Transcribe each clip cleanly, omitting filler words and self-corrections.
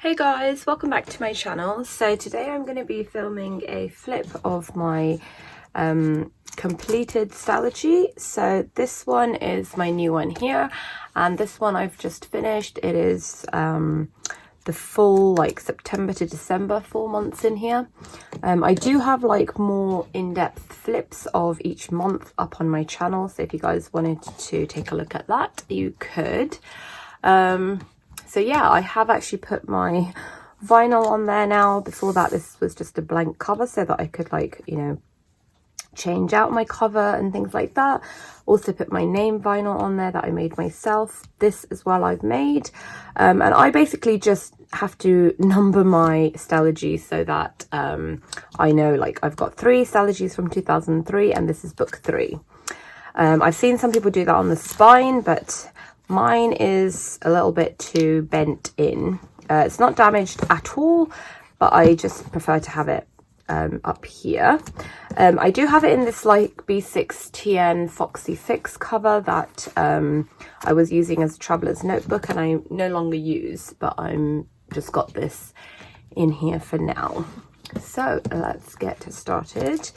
Hey guys, welcome back to my channel. So today I'm going to be filming a flip of my completed Stalogy. So this one is my new one here, and this one I've just finished. It is the full September to December 4 months in here. I do have more in-depth flips of each month up on my channel, so if you guys wanted to take a look at that, you could. So yeah, I have actually put my vinyl on there now. Before that, this was just a blank cover so that I could change out my cover and things like that. Also put my name vinyl on there that I made myself. This as well I've made. And I basically just have to number my Stalogy so that I know I've got 3 Stalogys from 2003 and this is book 3. I've seen some people do that on the spine, but mine is a little bit too bent in. It's not damaged at all, but I just prefer to have it up here. I do have it in this B6TN Foxy Fix cover that I was using as a traveler's notebook and I no longer use, but I'm just got this in here for now. So let's get started.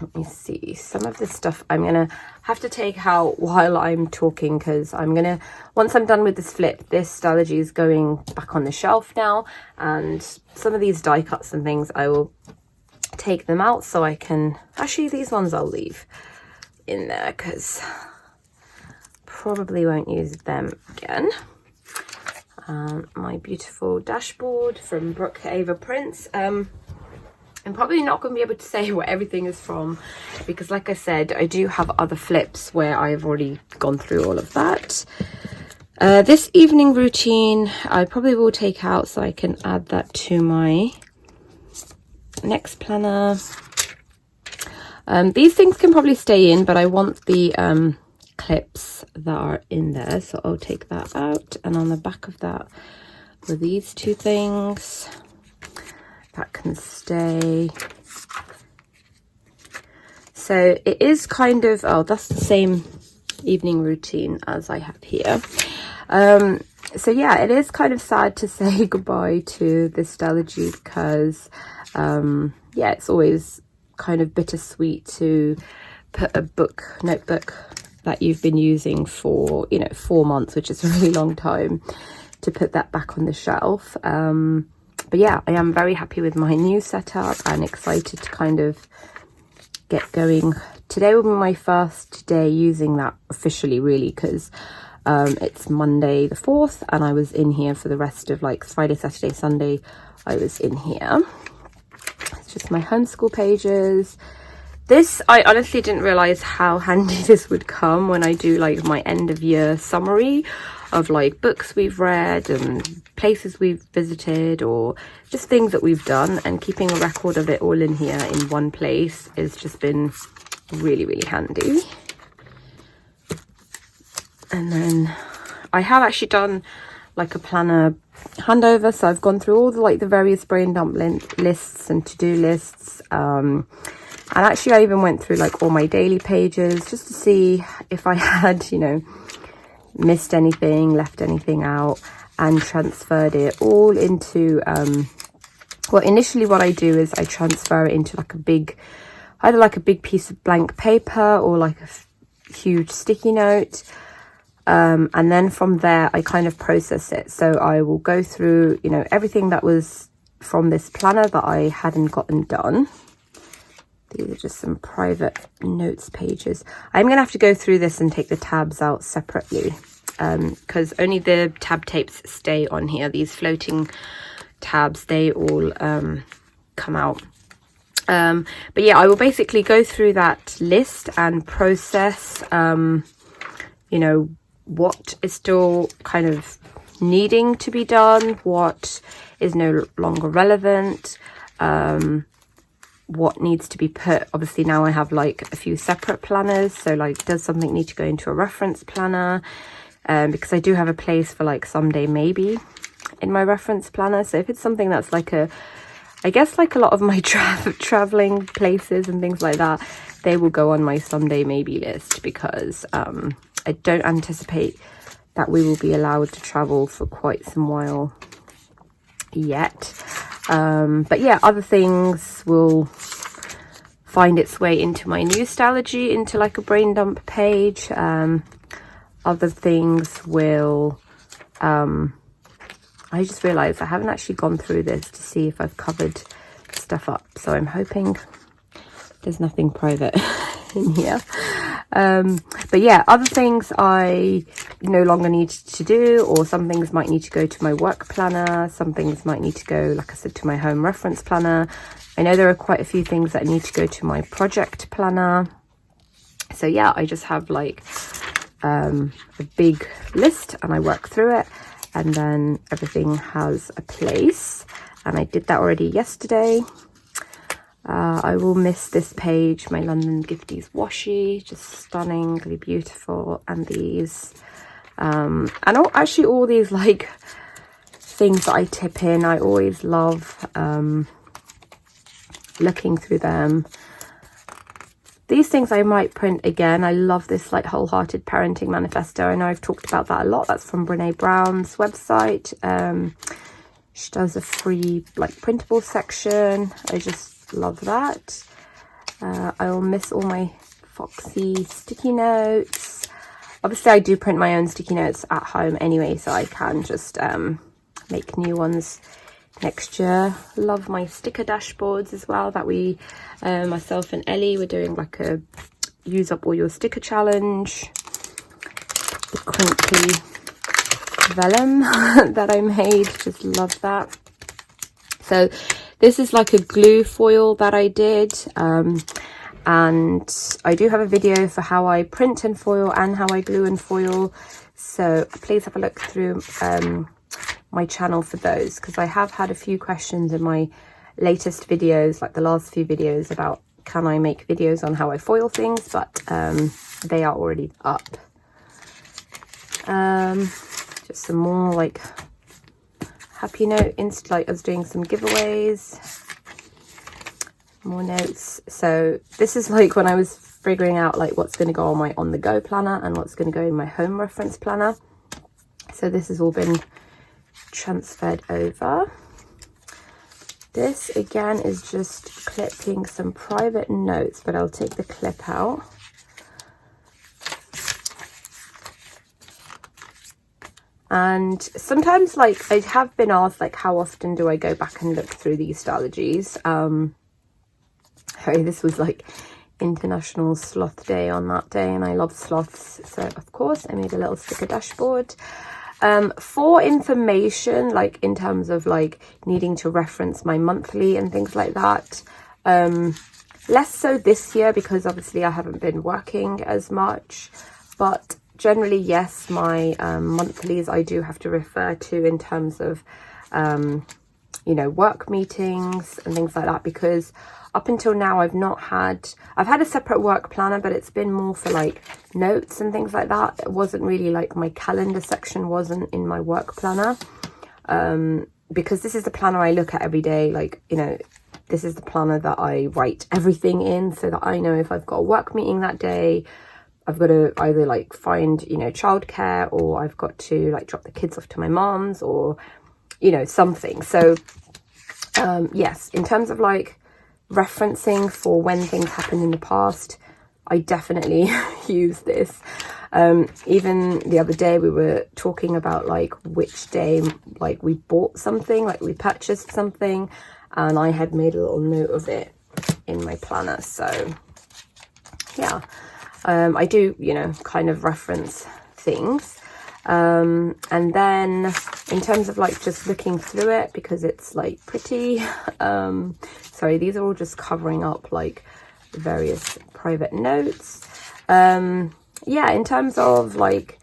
Let me see, some of this stuff I'm gonna have to take out while I'm talking, because once I'm done with this flip, this Stalogy is going back on the shelf now, and some of these die cuts and things I will take them out so I can, actually these ones I'll leave in there because probably won't use them again. My beautiful dashboard from Brooke Ava Prince. I'm probably not going to be able to say where everything is from because, like I said, I do have other flips where I've already gone through all of that. This evening routine I probably will take out so I can add that to my next planner. These things can probably stay in, but I want the clips that are in there, so I'll take that out. And on the back of that were these 2 things. That can stay. So it is kind of, oh, that's the same evening routine as I have here. So yeah, it is kind of sad to say goodbye to this Stalogy because yeah, it's always kind of bittersweet to put a notebook that you've been using for 4 months, which is a really long time, to put that back on the shelf. But yeah, I am very happy with my new setup and excited to kind of get going. Today will be my first day using that officially, really, because it's Monday the 4th and I was in here for the rest of Friday, Saturday, Sunday. I was in here. It's just my homeschool pages. This, I honestly didn't realize how handy this would come when I do my end of year summary of books we've read and places we've visited or just things that we've done, and keeping a record of it all in here in one place has just been really, really handy. And then I have actually done a planner handover, so I've gone through all the various brain dump lists and to-do lists, and actually I even went through all my daily pages just to see if I had missed anything, left anything out, and transferred it all into well, initially what I do is I transfer it into either a big piece of blank paper or a huge sticky note, and then from there I kind of process it. So I will go through everything that was from this planner that I hadn't gotten done. These are just some private notes pages. I'm going to have to go through this and take the tabs out separately because only the tab tapes stay on here. These floating tabs, they all come out. But yeah, I will basically go through that list and process, what is still kind of needing to be done, what is no longer relevant, what needs to be put. Obviously now I have a few separate planners, so does something need to go into a reference planner, because I do have a place for someday maybe in my reference planner. So if it's something that's I guess a lot of my traveling places and things like that, they will go on my someday maybe list, because I don't anticipate that we will be allowed to travel for quite some while yet. But yeah, other things will find its way into my new Stalogy, into like a brain dump page. Other things will, I just realized I haven't actually gone through this to see if I've covered stuff up, so I'm hoping there's nothing private in here. But yeah, other things I no longer need to do, or some things might need to go to my work planner, some things might need to go, like I said, to my home reference planner. I know there are quite a few things that need to go to my project planner. So yeah, I just have like a big list and I work through it, and then everything has a place. And I did that already yesterday. I will miss this page, my London Gifties washi, just stunningly beautiful. And these, and actually all these like things that I tip in, I always love looking through them. These things I might print again. I love this like wholehearted parenting manifesto. I know I've talked about that a lot. That's from Brene Brown's website. She does a free like printable section. I just love that. I will miss all my Foxy sticky notes. Obviously I do print my own sticky notes at home anyway, so I can just make new ones next year. Love my sticker dashboards as well, that we myself and Ellie were doing like a use up all your sticker challenge. The crinkly vellum that I made, just love that. So this is like a glue foil that I did, and I do have a video for how I print and foil and how I glue and foil, so please have a look through my channel for those, because I have had a few questions in my latest videos, like the last few videos, about can I make videos on how I foil things, but they are already up. Just some more like happy note, like I was doing some giveaways, more notes. So this is like when I was figuring out like what's going to go on my on the go planner and what's going to go in my home reference planner. So this has all been transferred over. This again is just clipping some private notes, but I'll take the clip out. And sometimes, like, I have been asked, like, how often do I go back and look through these Stalogies? This was like International Sloth Day on that day, and I love sloths, so of course I made a little sticker dashboard. For information, like in terms of like needing to reference my monthly and things like that, less so this year because obviously I haven't been working as much, but generally yes, my monthlies I do have to refer to in terms of you know, work meetings and things like that, because up until now I've had a separate work planner, but it's been more for like notes and things like that. It wasn't really like my calendar section wasn't in my work planner, because this is the planner I look at every day. Like, you know, this is the planner that I write everything in, so that I know if I've got a work meeting that day, I've got to either like find, you know, childcare, or I've got to like drop the kids off to my mom's, or, you know, something. So yes, in terms of like referencing for when things happened in the past, I definitely use this. Even the other day we were talking about like which day like we bought something, like we purchased something, and I had made a little note of it in my planner. So yeah, I do, you know, kind of reference things. And then in terms of like just looking through it, because it's like pretty, sorry, these are all just covering up like various private notes. Yeah, in terms of like,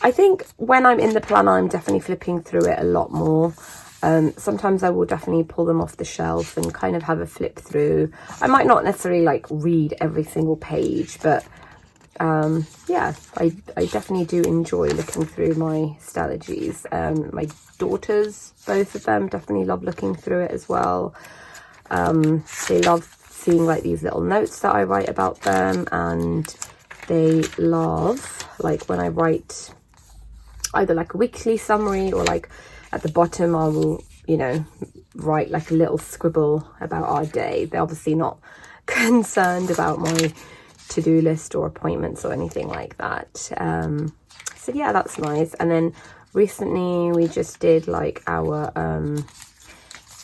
I think when I'm in the planner, I'm definitely flipping through it a lot more. Sometimes I will definitely pull them off the shelf and kind of have a flip through. I might not necessarily like read every single page, but yeah, I definitely do enjoy looking through my Stalogies. My daughters, both of them, definitely love looking through it as well. They love seeing like these little notes that I write about them, and they love like when I write either like a weekly summary, or like at the bottom I will, you know, write like a little scribble about our day. They're obviously not concerned about my to-do list or appointments or anything like that. So yeah, that's nice. And then recently we just did like our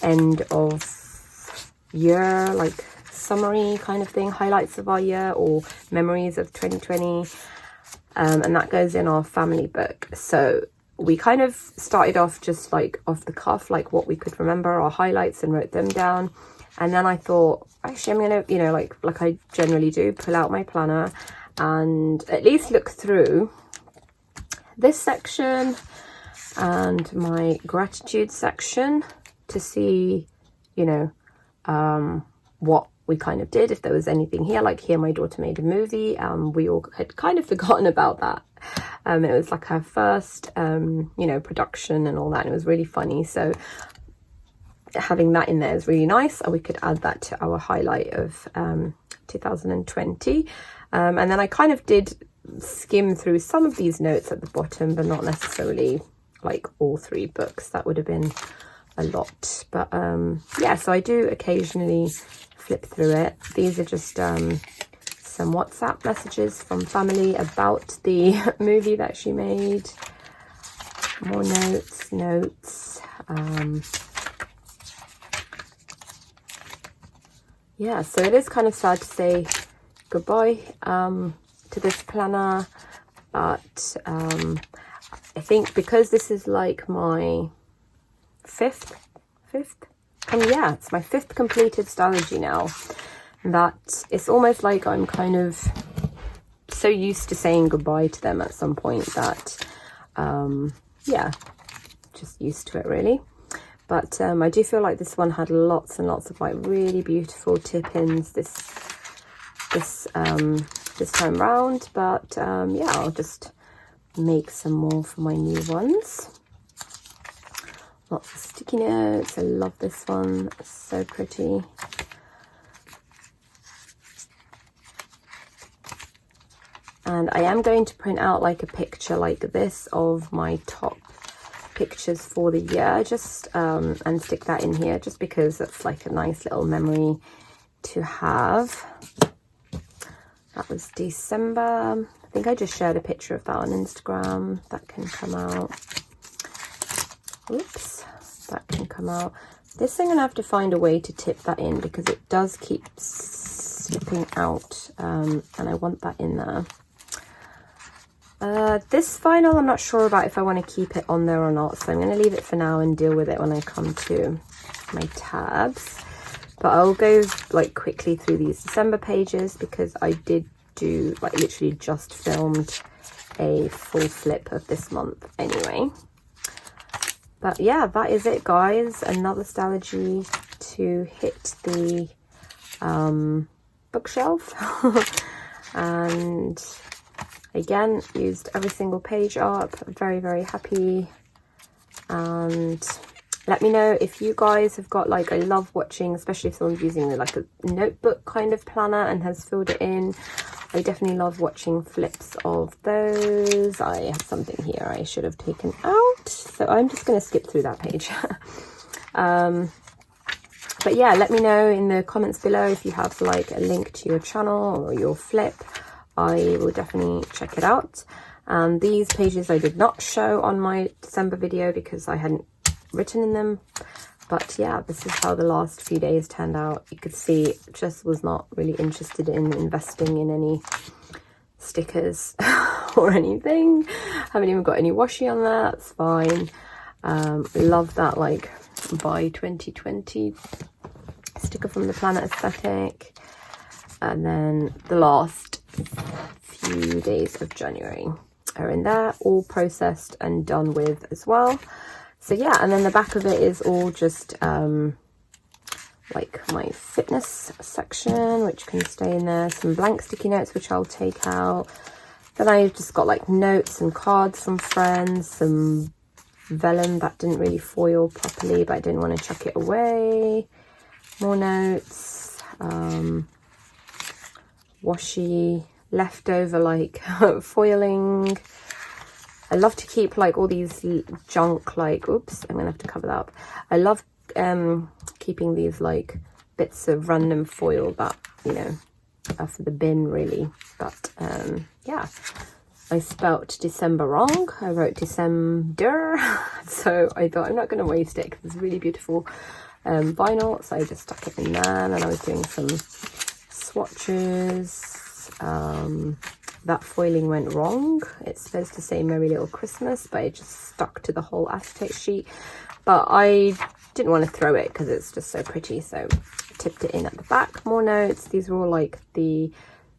end of year like summary kind of thing, highlights of our year or memories of 2020, and that goes in our family book. So we kind of started off just like off the cuff, like what we could remember, our highlights, and wrote them down. And then I thought, actually, I'm gonna, you know, like I generally do, pull out my planner and at least look through this section and my gratitude section to see, you know, what we kind of did, if there was anything here. Like here, my daughter made a movie, we all had kind of forgotten about that. It was like her first, you know, production and all that, and it was really funny. So having that in there is really nice, and we could add that to our highlight of 2020. And then I kind of did skim through some of these notes at the bottom, but not necessarily like all 3 books. That would have been a lot. But yeah, so I do occasionally flip through it. These are just some WhatsApp messages from family about the movie that she made. More notes. Yeah, so it is kind of sad to say goodbye to this planner, but I think because this is like my fifth, yeah, it's my 5th completed Stalogy now, that it's almost like I'm kind of so used to saying goodbye to them at some point that yeah, just used to it really. But I do feel like this one had lots and lots of like really beautiful tip-ins this time round. But yeah, I'll just make some more for my new ones. Lots of sticky notes. I love this one. It's so pretty. And I am going to print out like a picture like this of my top pictures for the year, just and stick that in here, just because that's like a nice little memory to have. That was December. I think I just shared a picture of that on Instagram. That can come out. Oops, that can come out. This I'm gonna have to find a way to tip that in, because it does keep slipping out, and I want that in there. This vinyl, I'm not sure about if I want to keep it on there or not, so I'm going to leave it for now and deal with it when I come to my tabs. But I'll go like quickly through these December pages, because I did do like literally just filmed a full flip of this month anyway. But yeah, that is it, guys. Another Stalogy to hit the bookshelf. And again, used every single page up. I'm very, very happy. And let me know if you guys have got like, I love watching, especially if someone's using like a notebook kind of planner and has filled it in. I definitely love watching flips of those. I have something here I should have taken out, so I'm just going to skip through that page. But yeah, let me know in the comments below if you have like a link to your channel or your flip. I will definitely check it out. And these pages I did not show on my December video because I hadn't written in them. But yeah, this is how the last few days turned out. You could see just was not really interested in investing in any stickers or anything. Haven't even got any washi on there. That's fine. Love that like by 2020 sticker from the Planet Aesthetic. And then the last few days of January are in there, all processed and done with as well. So yeah, and then the back of it is all just like my fitness section, which can stay in there. Some blank sticky notes, which I'll take out. Then I've just got like notes and cards from friends, some vellum that didn't really foil properly, but I didn't want to chuck it away. More notes, washi, leftover like foiling, I love to keep like all these junk, like, oops, I'm gonna have to cover that up. I love keeping these like bits of random foil that, you know, are for the bin really. But yeah, I spelt December wrong. I wrote December, so I thought I'm not going to waste it because it's really beautiful vinyl. So I just stuck it in there, and I was doing some swatches. That foiling went wrong. It's supposed to say Merry Little Christmas, but it just stuck to the whole acetate sheet. But I didn't want to throw it because it's just so pretty, so tipped it in at the back. More notes. These are all like the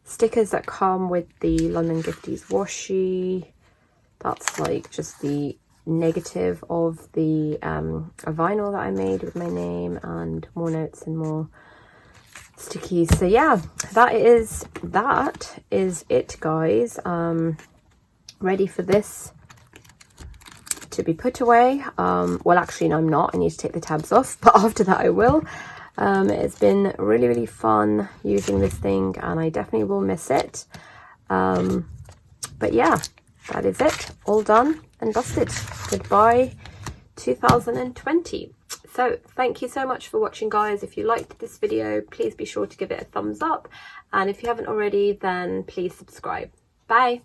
stickers that come with the London Gifties washi. That's like just the negative of the a vinyl that I made with my name, and more notes and more stickies. So yeah, that is it, guys. Ready for this to be put away. Well, actually no, I'm not. I need to take the tabs off, but after that I will. It's been really fun using this thing, and I definitely will miss it. But yeah, that is it, all done and dusted. Goodbye 2020. So thank you so much for watching, guys. If you liked this video, please be sure to give it a thumbs up, and if you haven't already, then please subscribe. Bye.